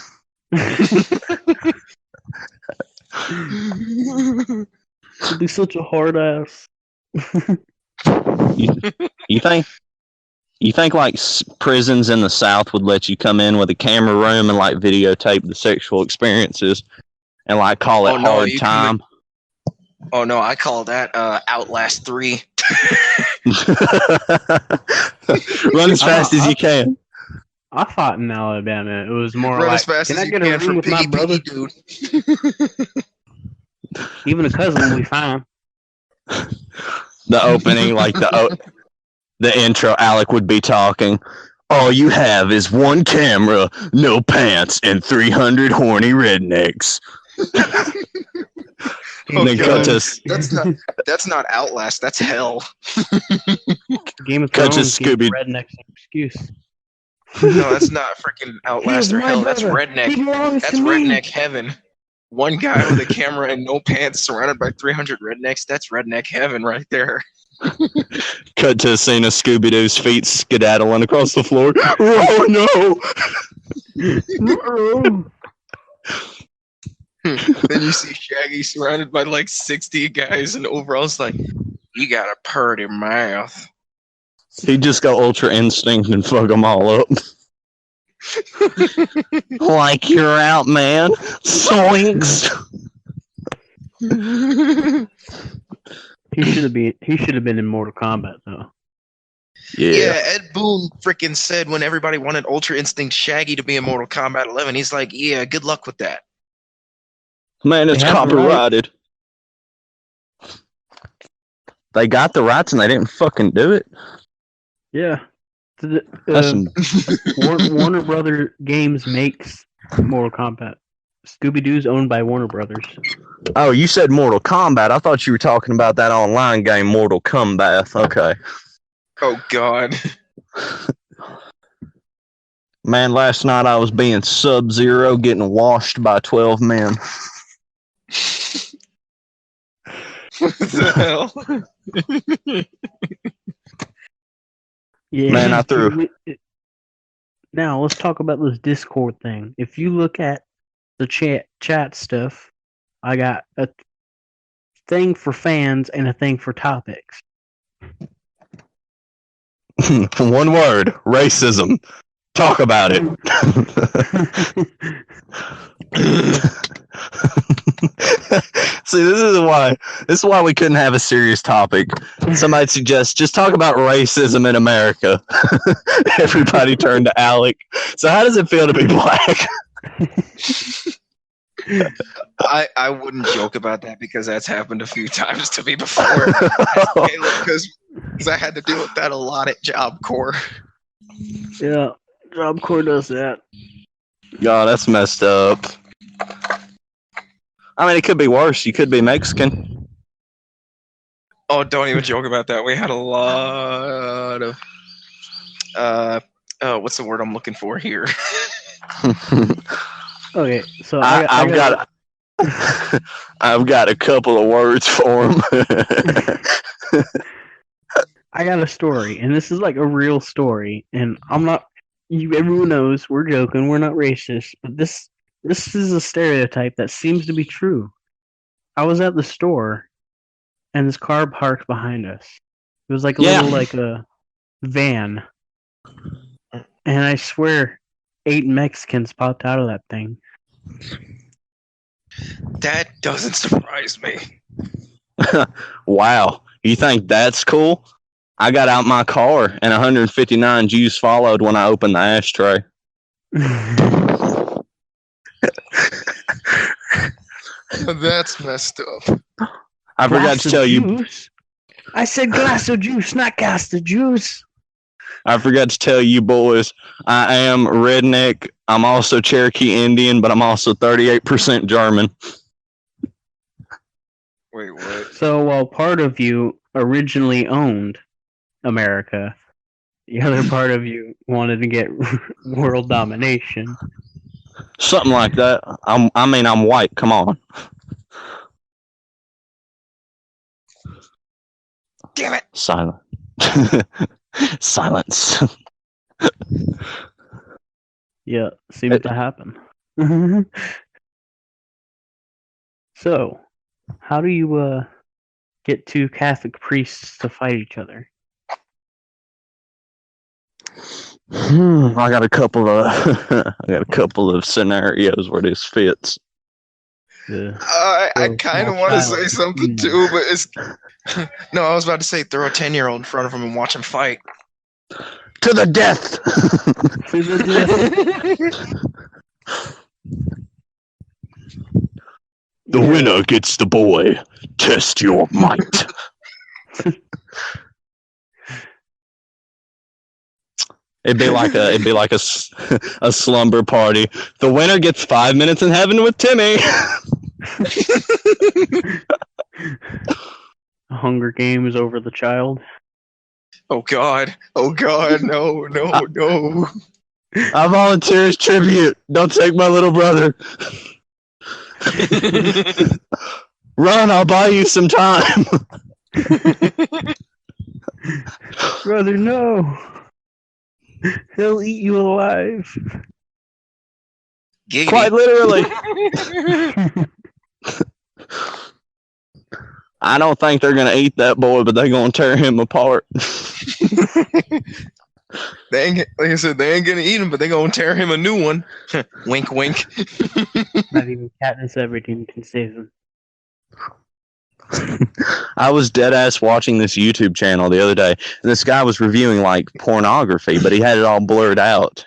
It'd be such a hard ass. You think like prisons in the South would let you come in with a camera room and like videotape the sexual experiences and like call it hard time? Oh no, I call that Outlast 3. Run as fast as you can. I fought in Alabama. It was more Run like, as fast can as I you get a can ring from with my Piggy brother? Piggy, dude. Even a cousin will be fine. The opening, like the intro, Alec would be talking. All you have is one camera, no pants, and 300 horny rednecks. Oh, Then cut God. to That's not Outlast. That's hell. Game of Cut to Thrones gave the Scooby. rednecks an excuse. No, that's not freaking Outlast or my hell. That's brother. redneck. He belongs That's to me. redneck heaven. One guy with a camera and no pants, surrounded by 300 rednecks. That's redneck heaven right there. Cut to a scene of Scooby Doo's feet skedaddling across the floor. Oh no! Then you see Shaggy surrounded by like 60 guys in overalls. Like, you got a purty mouth. He just got Ultra Instinct and fuck them all up. Like you're out, man. Zoinks. He should have been in Mortal Kombat though. Yeah, Ed Boon freaking said when everybody wanted Ultra Instinct Shaggy to be in Mortal Kombat 11, he's like, yeah, good luck with that. Man, it's They have the copyrighted. They got the rights and they didn't fucking do it. Yeah. That's some- Warner Brother Games makes Mortal Kombat. Scooby Doo's owned by Warner Brothers. Oh, you said Mortal Kombat. I thought you were talking about that online game, Mortal Kombat. Okay. Oh, God. Man, last night I was being Sub-Zero getting washed by 12 men. What the hell? Yeah. Man, I threw. Now let's talk about this Discord thing. If you look at the chat stuff, I got a thing for fans and a thing for topics. One word: racism. Talk about it. See, this is why we couldn't have a serious topic. Somebody suggests just talk about racism in America. Everybody turned to Alec. So how does it feel to be black? I wouldn't joke about that because that's happened a few times to me before. Because I had to deal with that a lot at Job Corps. Yeah, Job Corps does that. God, that's messed up. I mean, it could be worse. You could be Mexican. Oh, don't even joke about that. We had a lot of what's the word I'm looking for here? Okay, so I've got a couple of words for him. I got a story, and this is like a real story, and I'm not. Everyone knows we're joking. We're not racist, but this is a stereotype that seems to be true. I was at the store, and this car parked behind us. It was like a little like a van, and I swear, 8 Mexicans popped out of that thing. That doesn't surprise me. Wow. You think that's cool? I got out my car and 159 Jews followed when I opened the ashtray. That's messed up. I forgot to tell you. I said glass of juice, not cast of juice. I forgot to tell you boys, I am redneck. I'm also Cherokee Indian, but I'm also 38% German. Wait, what? So while part of you originally owned America, the other part of you wanted to get world domination. Something like that. I'm white. Come on. Damn it. Silent. Silence. Yeah, seems to happen. So, how do you get 2 Catholic priests to fight each other? I got a couple of scenarios where this fits. I kind of want to say something too, but it's no. I was about to say throw a 10-year-old in front of him and watch him fight. To the death. To the death. The winner gets the boy. Test your might. It'd be like a slumber party. The winner gets 5 minutes in heaven with Timmy. Hunger Games over the child. Oh God! Oh God! No! No! No! I volunteer as tribute. Don't take my little brother. Run! I'll buy you some time. Brother, no. He'll eat you alive. Giggity. Quite literally. I don't think they're gonna eat that boy, but they're gonna tear him apart. They ain't, like I said, they ain't gonna eat him, but they gonna tear him a new one. Wink, wink. Not even Katniss Everdeen can save him. I was dead ass watching this YouTube channel the other day, and this guy was reviewing like pornography, but he had it all blurred out.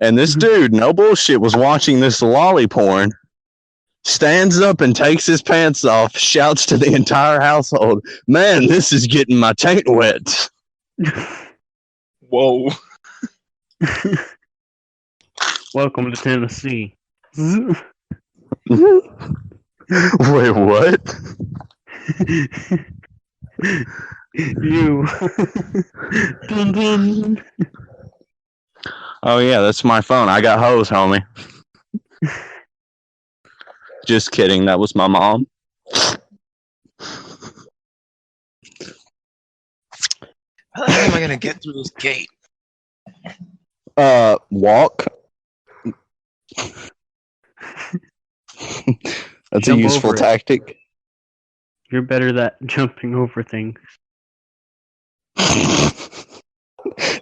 And this dude, no bullshit, was watching this lolly porn, stands up and takes his pants off, shouts to the entire household, "Man, this is getting my taint wet." Whoa. Welcome to Tennessee. Wait, what? You. Dun, dun. Oh yeah, that's my phone. I got hose, homie. Just kidding. That was my mom. How the hell am I gonna get through this gate? Walk. That's Jump a useful over it. tactic. You're better at jumping over things.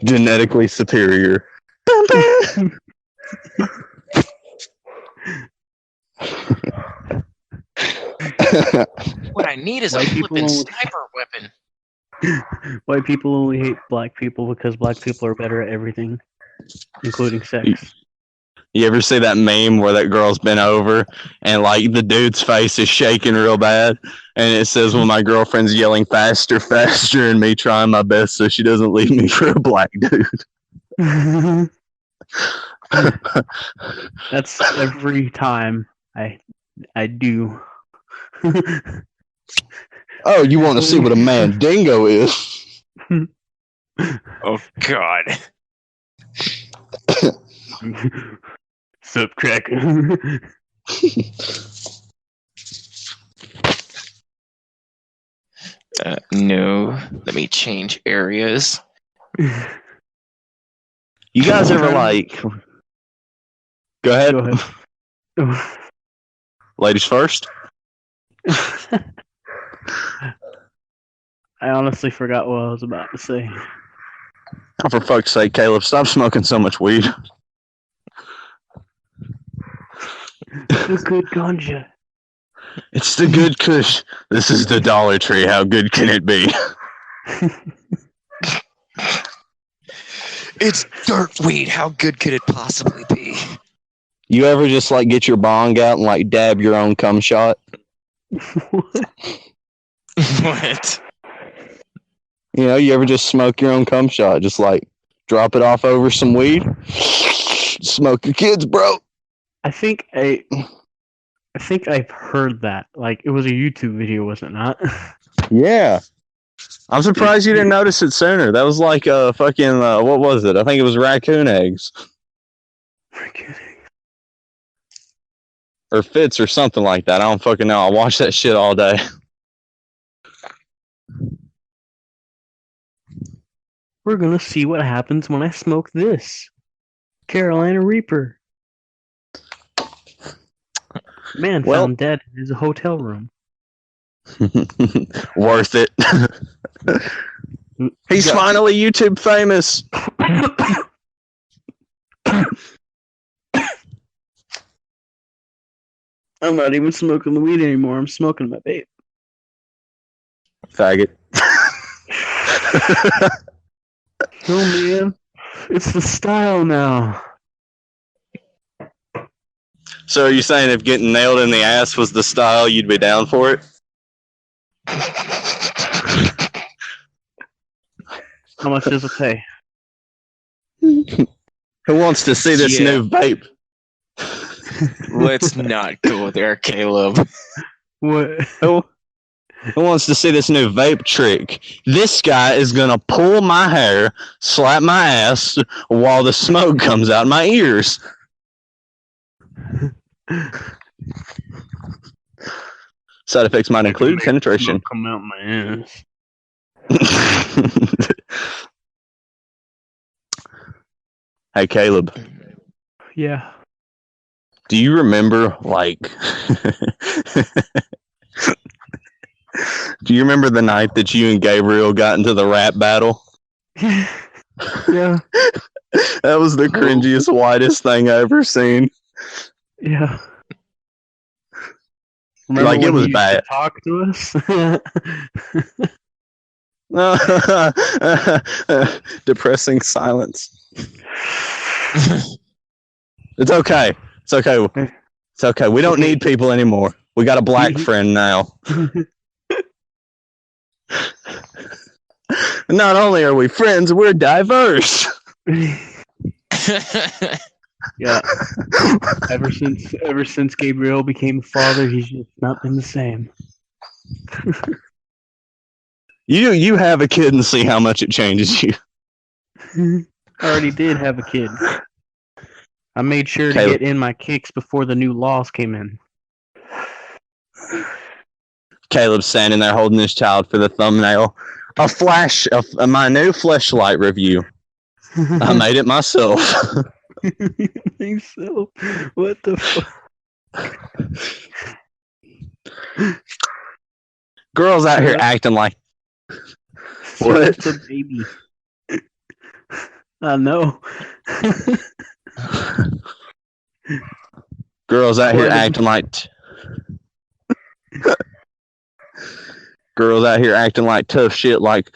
Genetically superior. What I need is a White people flippin' only- sniper weapon. White people only hate black people because black people are better at everything, including sex. You ever see that meme where that girl's been over and like the dude's face is shaking real bad and it says, "Well, my girlfriend's yelling faster, faster," and me trying my best so she doesn't leave me for a black dude. That's every time I do. Oh, you want to see what a mandingo is? Oh God. Sup, cracker? No. Let me change areas. You guys ever like... Go ahead. Go ahead. Ladies first. I honestly forgot what I was about to say. Oh, for fuck's sake, Caleb, stop smoking so much weed. The good ganja. It's the good kush. This is the Dollar Tree. How good can it be? It's dirt weed. How good could it possibly be? You ever just like get your bong out and like dab your own cum shot? What? You know, you ever just smoke your own cum shot? Just like drop it off over some weed? Smoke your kids, bro. I think I've heard that. Like, it was a YouTube video, was it not? Yeah. I'm surprised you didn't notice it sooner. That was like fucking, what was it? I think it was raccoon eggs. Or Fitz or something like that. I don't fucking know. I watch that shit all day. We're gonna see what happens when I smoke this. Carolina Reaper. Man Well- found dead in his hotel room. Worth it. He's Yeah. finally YouTube famous. I'm not even smoking the weed anymore. I'm smoking my vape. Faggot. Oh man, it's the style now. So are you saying if getting nailed in the ass was the style, you'd be down for it? How much does it pay? Who wants to see this Yeah. new vape? Let's not go there, Caleb. What? Who wants to see this new vape trick? This guy is gonna pull my hair, slap my ass while the smoke comes out my ears. Side effects might include Make penetration. smoke come out my ass. Hey Caleb, Yeah. do you remember do you remember the night that you and Gabriel got into the rap battle? Yeah. That was the cringiest, whitest thing I ever seen. Yeah. Like, it when was he used bad. to talk to us. Depressing silence. It's okay. It's okay. It's okay. We don't need people anymore. We got a black friend now. Not only are we friends, we're diverse. Yeah. Ever since Gabriel became a father, he's just not been the same. You have a kid and see how much it changes you. I already did have a kid. I made sure Caleb. to get in my kicks before the new laws came in. Caleb's standing there holding his child for the thumbnail. A flash of my new fleshlight review. I made it myself. Think so? What the fuck? Girls out here acting like what? It's a baby. I know. Girls out here What? acting like girls out here acting like tough shit, like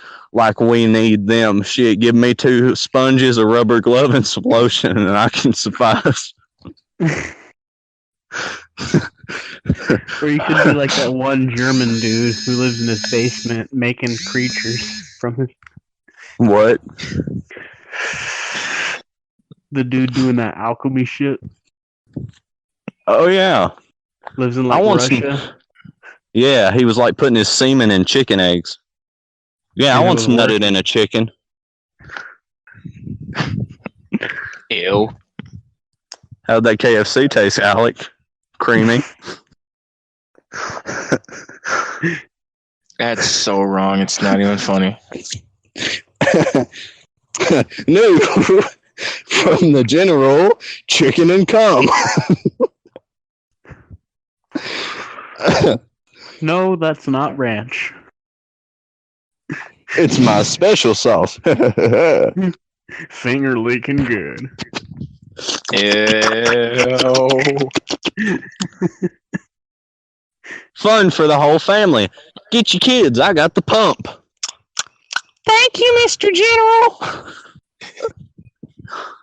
we need them. Shit, give me 2 sponges, a rubber glove, and some lotion, and I can suffice. Or you could be like that one German dude who lives in his basement making creatures from his. What? The dude doing that alchemy shit Oh yeah, lives in I like want Russia. some. Yeah, he was like putting his semen in chicken eggs. Yeah, I And it once was nutted in a chicken. Ew. How'd that KFC taste, Alec? Creamy. That's so wrong. It's not even funny. No, from the general, chicken and cum. No, that's not ranch. It's my special sauce. Finger licking good. Ew. Fun for the whole family. Get your kids. I got the pump. Thank you, Mr. General.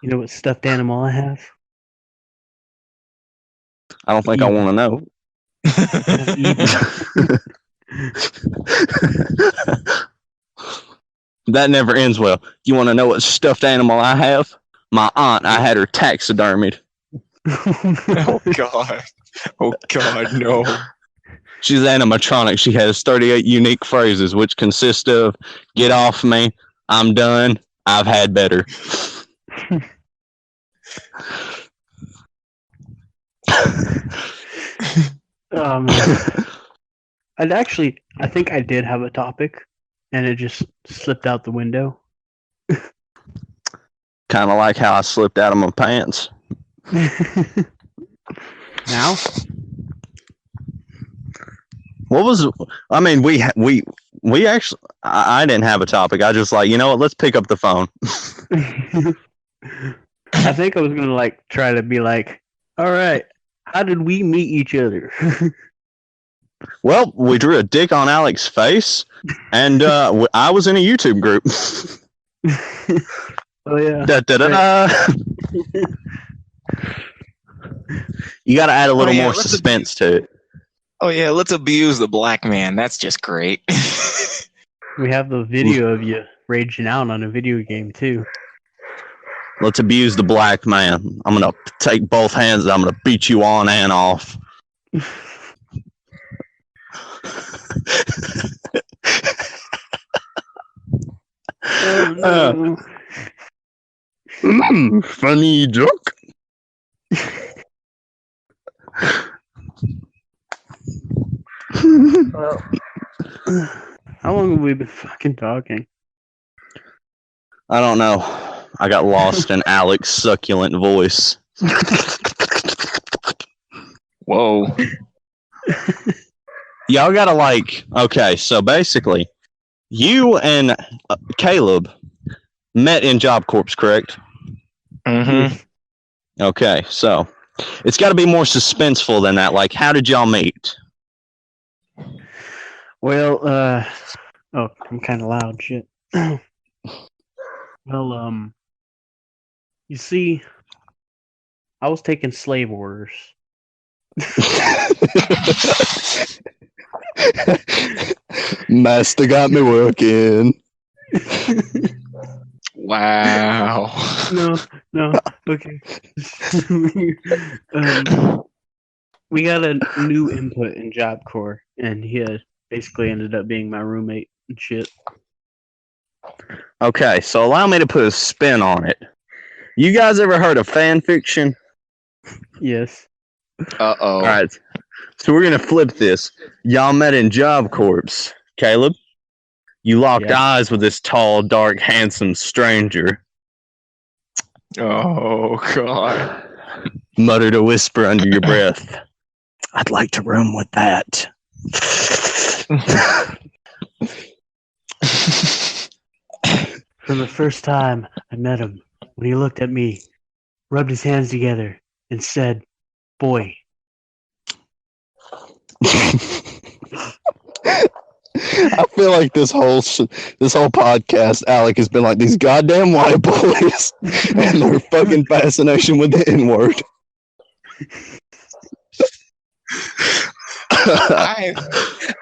You know what stuffed animal I have? I don't think I want to know. That never ends well. You want to know what stuffed animal I have? My aunt. I had her taxidermied. Oh God. Oh God, no. She's animatronic. She has 38 unique phrases, which consist of "Get off me," "I'm done," "I've had better." Man. I think I did have a topic, and it just slipped out the window. Kind of like how I slipped out of my pants. Now? What was? I mean, we actually. I didn't have a topic. I just like, you know what? Let's pick up the phone. I think I was gonna like try to be like, all right, How did we meet each other? Well, we drew a dick on Alex's face, and I was in a YouTube group. Oh yeah. Da, da, da, da. You got to add a little yeah, more let's suspense to it. Oh yeah, let's abuse the black man. That's just great. We have the video of you raging out on a video game too. Let's abuse the black man. I'm gonna take both hands. I'm gonna beat you on and off. Oh, no. Funny joke. Well, how long have we been fucking talking? I don't know. I got lost in Alex's succulent voice. Whoa. Y'all gotta okay, so basically, you and Caleb met in Job Corps, correct? Mm-hmm. Okay, so it's got to be more suspenseful than that. Like, how did y'all meet? Well, oh, I'm kind of loud. Shit. Well, you see, I was taking slave orders. Master got me working. Wow. No, okay. We got a new input in Job Corps, and he basically ended up being my roommate and shit. Okay, so allow me to put a spin on it. You guys ever heard of fan fiction? Yes. Uh-oh. All right, so we're gonna flip this. Y'all met in Job Corps. Caleb, you locked Yeah. eyes with this tall, dark, handsome stranger. Oh, God. Muttered a whisper under your breath. I'd like to room with that. From the first time I met him, when he looked at me, rubbed his hands together, and said, "Boy." I feel like this whole podcast, Alec, has been like these goddamn white boys and their fucking fascination with the N word. I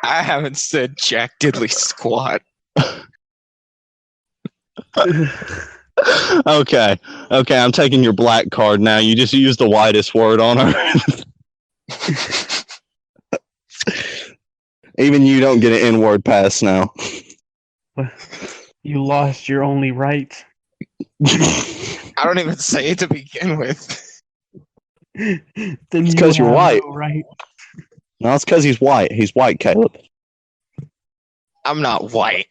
haven't said jack diddly squat. Okay, I'm taking your black card now. You just used the whitest word on her. Even you don't get an N-word pass now. You lost your only right. I don't even say it to begin with. Then It's 'cause you're have white. no right. No, it's because he's white. He's white, Caleb. I'm not white.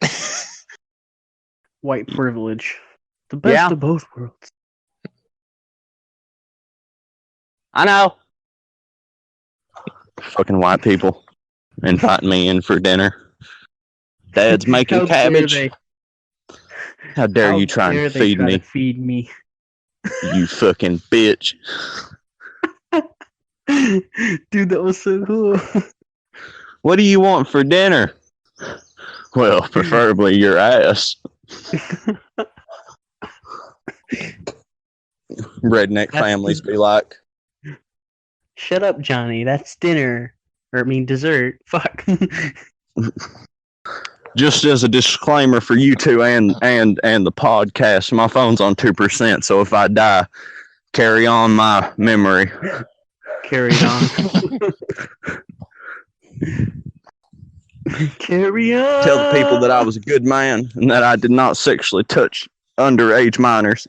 White privilege. The best Yeah. of both worlds. I know. Fucking white people inviting me in for dinner. Dad's making How dare cabbage. they? How dare How you try dare and they feed try me, to feed me? you fucking bitch. Dude, that was so cool. What do you want for dinner? Well, preferably your ass. Redneck families be like. Shut up, Johnny. That's dinner. Or, I mean, dessert. Fuck. Just as a disclaimer for you two and the podcast, my phone's on 2%, so if I die, carry on my memory. Carry on. Carry on. Tell the people that I was a good man and that I did not sexually touch underage minors.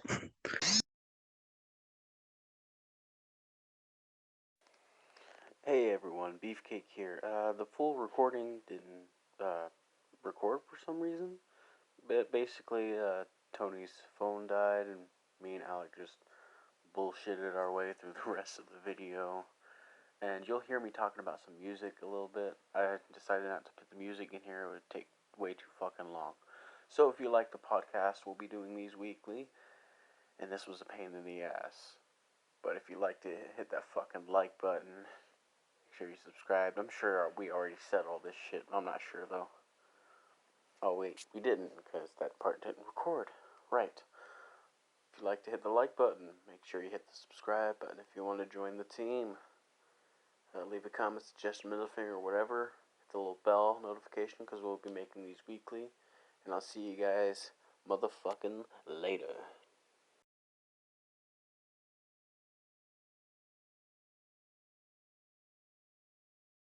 Hey everyone, Beefcake here. The full recording didn't record for some reason. But basically, Tony's phone died and me and Alec just bullshitted our way through the rest of the video. And you'll hear me talking about some music a little bit. I decided not to put the music in here, it would take way too fucking long. So if you like the podcast, we'll be doing these weekly. And this was a pain in the ass. But if you like to hit that fucking like button, make sure you subscribe. I'm sure we already said all this shit. I'm not sure though. Oh wait, we didn't because that part didn't record. Right. If you like to hit the like button, make sure you hit the subscribe button. If you want to join the team, leave a comment, suggestion, middle finger, or whatever. Hit the little bell notification because we'll be making these weekly. And I'll see you guys motherfucking later.